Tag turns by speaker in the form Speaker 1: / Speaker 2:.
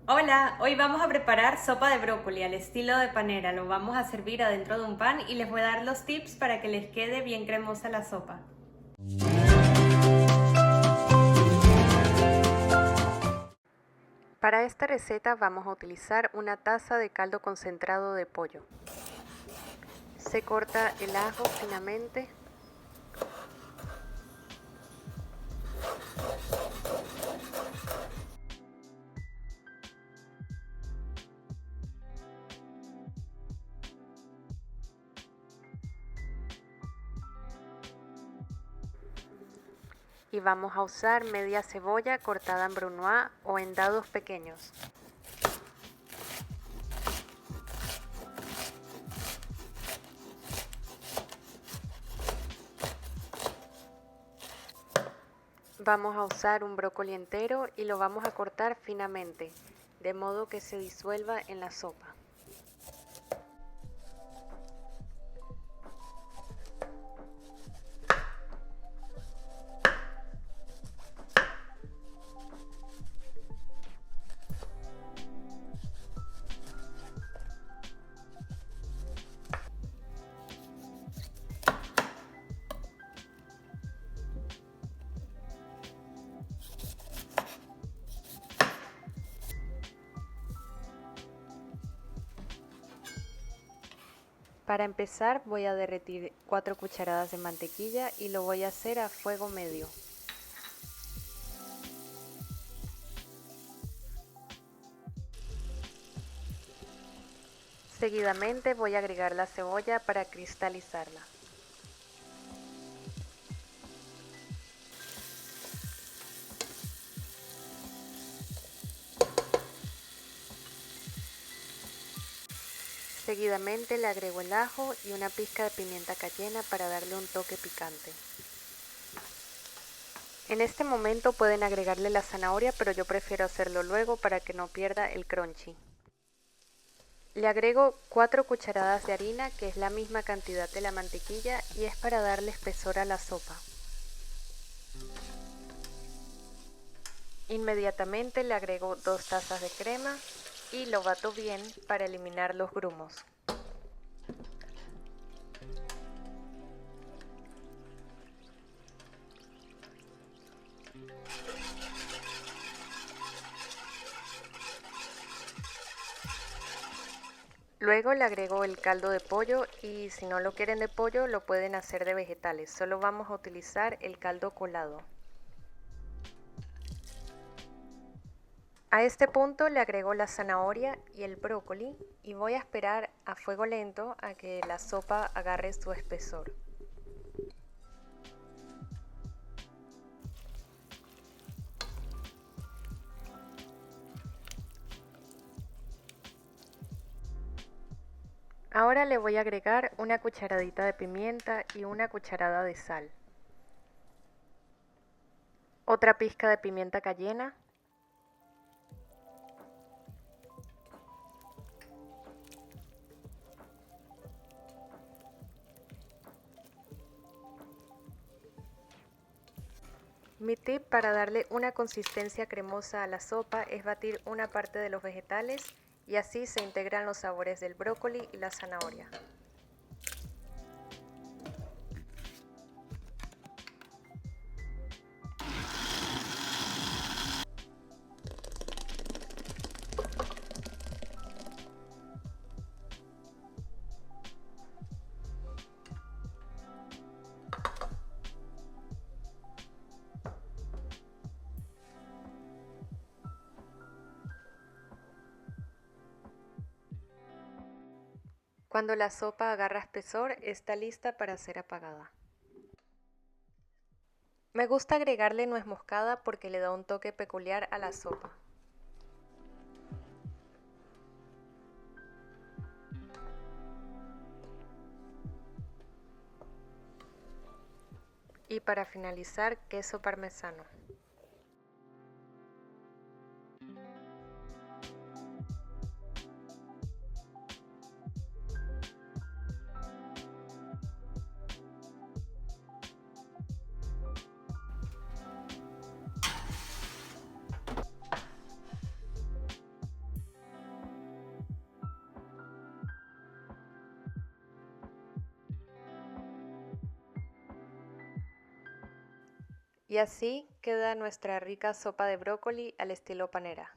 Speaker 1: Hola, hoy vamos a preparar sopa de brócoli al estilo de panera. Lo vamos a servir adentro de un pan y les voy a dar los tips para que les quede bien cremosa la sopa. Para esta receta vamos a utilizar una taza de caldo concentrado de pollo. Se corta el ajo finamente. Y vamos a usar media cebolla cortada en brunoise o en dados pequeños. Vamos a usar un brócoli entero y lo vamos a cortar finamente, de modo que se disuelva en la sopa. Para empezar voy a derretir 4 cucharadas de mantequilla y lo voy a hacer a fuego medio. Seguidamente voy a agregar la cebolla para cristalizarla. Seguidamente le agrego el ajo y una pizca de pimienta cayena para darle un toque picante. En este momento pueden agregarle la zanahoria, pero yo prefiero hacerlo luego para que no pierda el crunchy. Le agrego 4 cucharadas de harina, que es la misma cantidad de la mantequilla, y es para darle espesor a la sopa. Inmediatamente le agrego 2 tazas de crema y lo bato bien para eliminar los grumos. Luego le agrego el caldo de pollo y si no lo quieren de pollo lo pueden hacer de vegetales, solo vamos a utilizar el caldo colado. A este punto le agrego la zanahoria y el brócoli y voy a esperar a fuego lento a que la sopa agarre su espesor. Ahora le voy a agregar una cucharadita de pimienta y una cucharada de sal. Otra pizca de pimienta cayena. Mi tip para darle una consistencia cremosa a la sopa es batir una parte de los vegetales y así se integran los sabores del brócoli y la zanahoria. Cuando la sopa agarra espesor, está lista para ser apagada. Me gusta agregarle nuez moscada porque le da un toque peculiar a la sopa. Y para finalizar, queso parmesano. Y así queda nuestra rica sopa de brócoli al estilo panera.